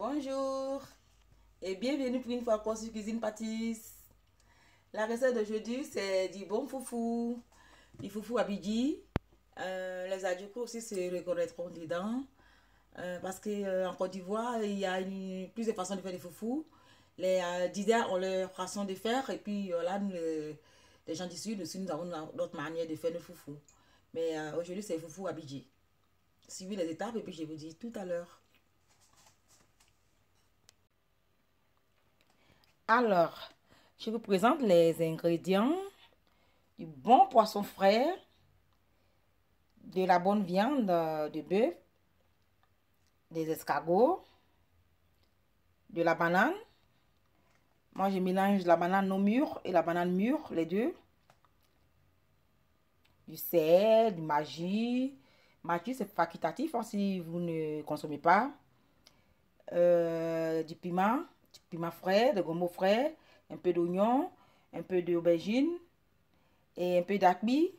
Bonjour et bienvenue pour une fois encore sur Cuisine Pâtisse. La recette d'aujourd'hui c'est du bon foufou, du foufou abidji. Les adjectifs aussi se reconnaîtront dedans parce qu'en Côte d'Ivoire il y a plusieurs façons de faire des foufous. Les Dida ont leur façon de faire et puis là nous, les gens du sud aussi nous avons notre manière de faire nos foufous. Mais aujourd'hui c'est foufou abidji. Suivez les étapes et puis je vous dis tout à l'heure. Alors, je vous présente les ingrédients: du bon poisson frais, de la bonne viande de bœuf, des escargots, de la banane. Moi, je mélange la banane non mûre et la banane mûre, les deux. Du sel, du maggi. Maggi, c'est facultatif hein, si vous ne consommez pas. Du piment frais, de gombo frais, un peu d'oignon, un peu d'aubergine et un peu d'acbi,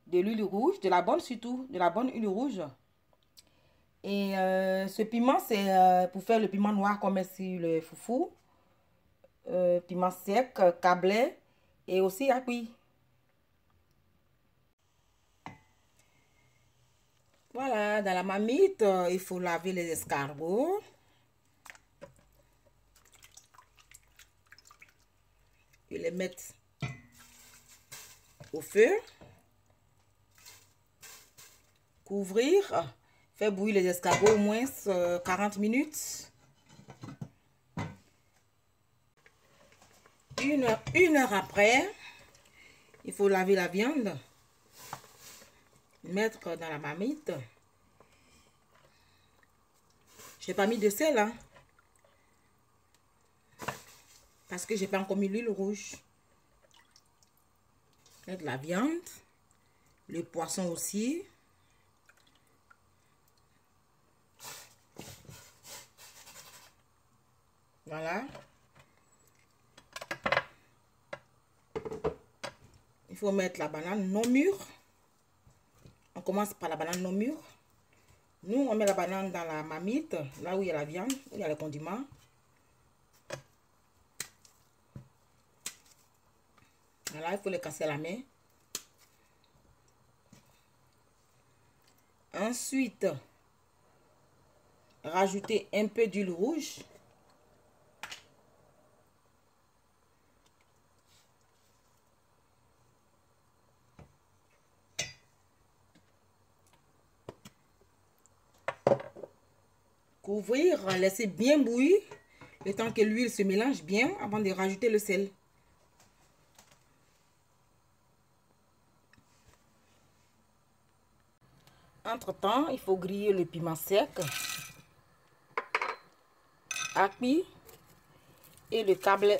de l'huile rouge, de la bonne surtout, de la bonne huile rouge. Et ce piment, c'est pour faire le piment noir comme sur le foufou. Piment sec, câblé et aussi acbi. Voilà, dans la marmite, il faut laver les escargots. Et les mettre au feu. Couvrir. Faire bouillir les escargots au moins 40 minutes. Une heure après, il faut laver la viande. Mettre dans la marmite. J'ai pas mis de sel, hein, parce que j'ai pas encore mis l'huile rouge. Mettre la viande, le poisson aussi. Voilà. Il faut mettre la banane non mûre. On commence par la banane non mûre. Nous, on met la banane dans la marmite, là où il y a la viande, où il y a les condiments. Voilà, il faut les casser à la main. Ensuite, rajouter un peu d'huile rouge. Couvrir, laisser bien bouillir le temps que l'huile se mélange bien avant de rajouter le sel. Entre-temps, il faut griller le piment sec, acbi et le câble.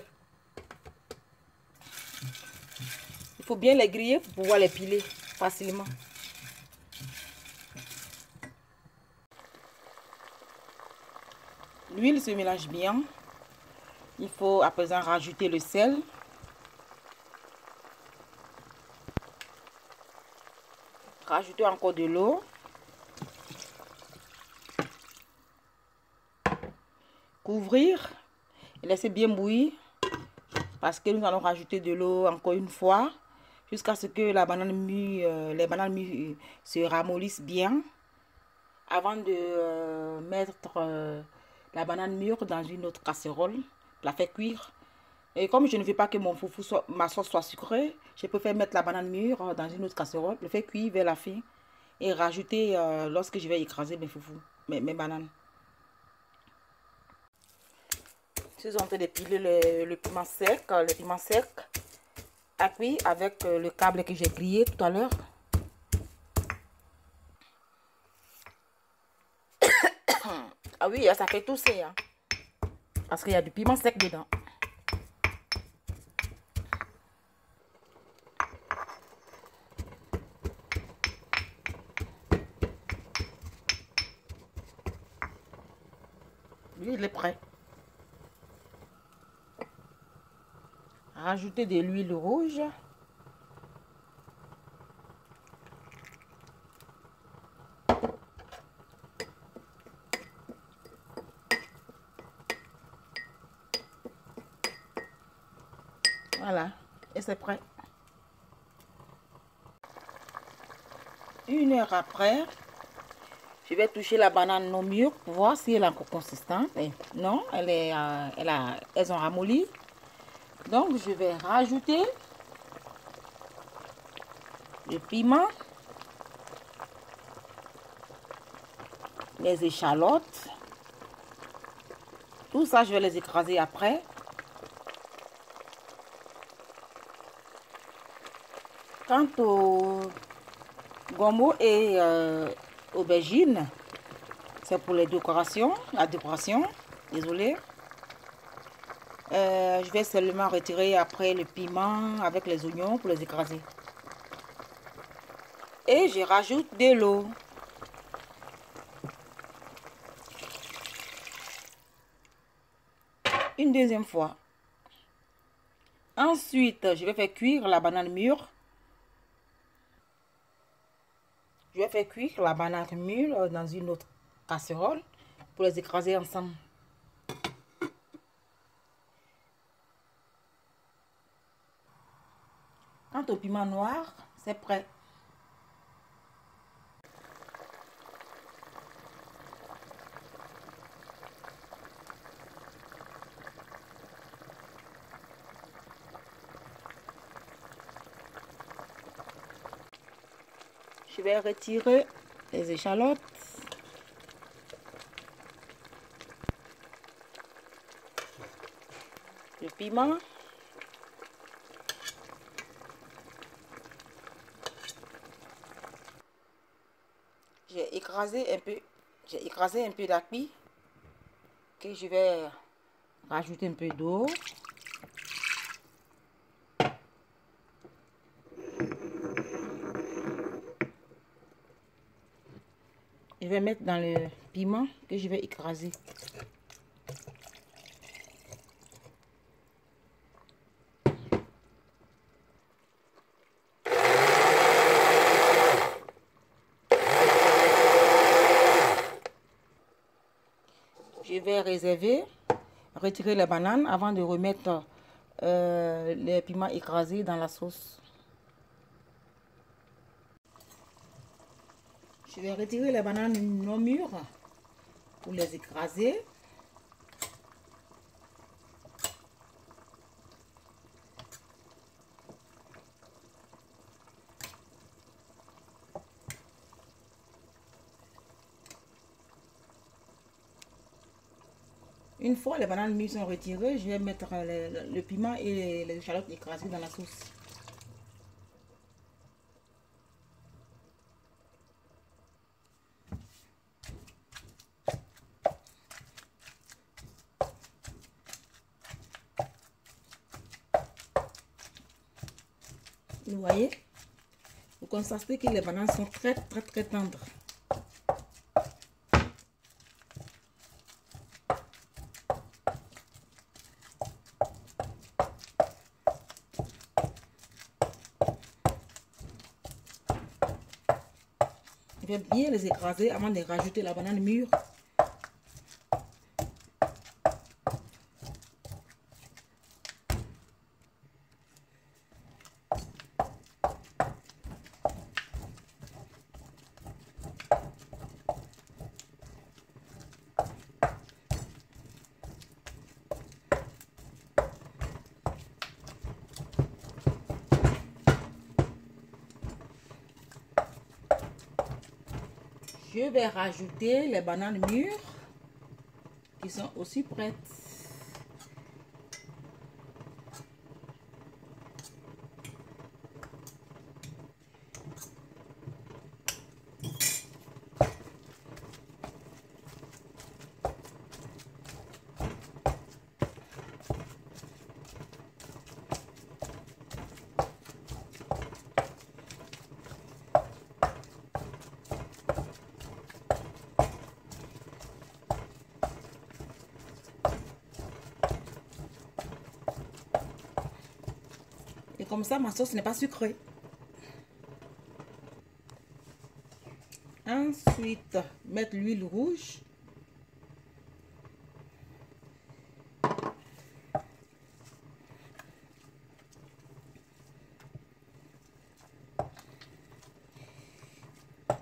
Il faut bien les griller pour pouvoir les piler facilement. L'huile se mélange bien. Il faut à présent rajouter le sel. Rajouter encore de l'eau. Couvrir et laisser bien bouillir parce que nous allons rajouter de l'eau encore une fois jusqu'à ce que la banane mûre, les bananes mûres se ramollissent bien avant de mettre la banane mûre dans une autre casserole, la faire cuire. Et comme je ne veux pas que mon foufou ma sauce soit sucrée, je préfère mettre la banane mûre dans une autre casserole, le faire cuire vers la fin et rajouter lorsque je vais écraser mes foufous, mes bananes. Je suis en train de piler le piment sec, accueilli avec le câble que j'ai grillé tout à l'heure. Ah oui, ça fait tousser, hein, parce qu'il y a du piment sec dedans. Lui, il est prêt. Rajouter de l'huile rouge. Voilà, et c'est prêt. 1 heure après, je vais toucher la banane non mûre pour voir si elle est encore consistante. Et non, elles ont ramolli. Donc, je vais rajouter le piment, les échalotes. Tout ça, je vais les écraser après. Quant au gombo et aubergine, c'est pour les décorations, la décoration, désolé. Je vais seulement retirer après le piment avec les oignons pour les écraser. Et je rajoute de l'eau. Une deuxième fois. Ensuite, je vais faire cuire la banane mûre. Je vais faire cuire la banane mûre dans une autre casserole pour les écraser ensemble. Quant au piment noir, c'est prêt. Je vais retirer les échalotes. Le piment. J'ai écrasé un peu d'api que je vais rajouter un peu d'eau. Je vais mettre dans le piment que je vais écraser. Je vais retirer les bananes avant de remettre les piments écrasés dans la sauce. Je vais retirer les bananes non mûres pour les écraser. Une fois les bananes mûres sont retirées, je vais mettre le piment et les échalotes écrasées dans la sauce. Vous voyez, vous constatez que les bananes sont très tendres. Je vais bien les écraser avant de rajouter la banane mûre. Je vais rajouter les bananes mûres qui sont aussi prêtes. Et comme ça, ma sauce n'est pas sucrée. Ensuite, mettre l'huile rouge.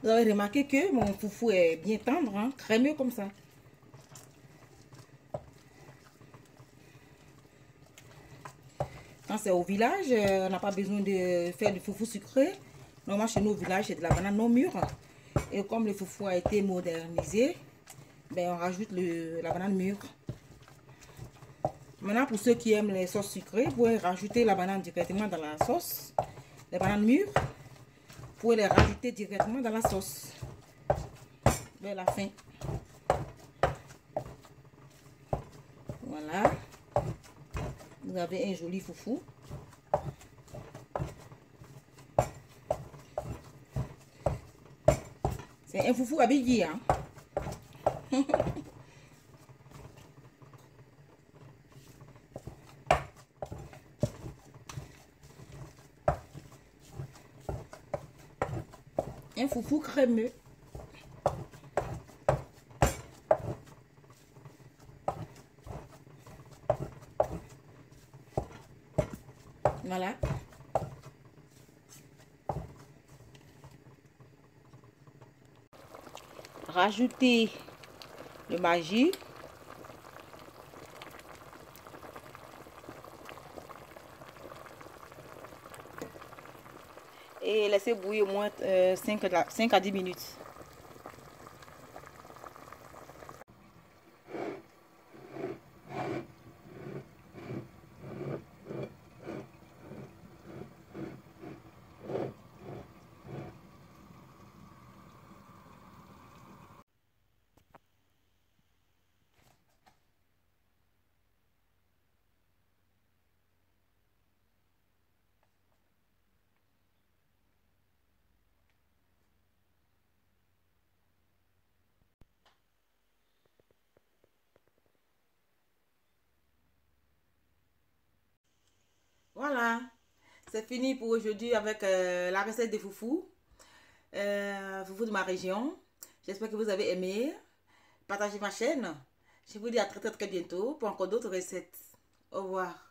Vous avez remarqué que mon foufou est bien tendre, hein, crémeux comme ça. Quand c'est au village, on n'a pas besoin de faire du foufou sucré. Normalement, chez nous au village, c'est de la banane non mûre. Et comme le foufou a été modernisé, ben, on rajoute la banane mûre. Maintenant, pour ceux qui aiment les sauces sucrées, vous pouvez rajouter la banane directement dans la sauce. Les bananes mûres, vous pouvez les rajouter directement dans la sauce. Vers la fin. Voilà. Vous avez un joli foufou. C'est un foufou habillé, hein. Un foufou crémeux. Voilà. Rajoutez le maggi. Et laissez bouillir au moins 5 à 10 minutes. Voilà, c'est fini pour aujourd'hui avec la recette de foufou. Foufou de ma région. J'espère que vous avez aimé. Partagez ma chaîne. Je vous dis à très très très bientôt pour encore d'autres recettes. Au revoir.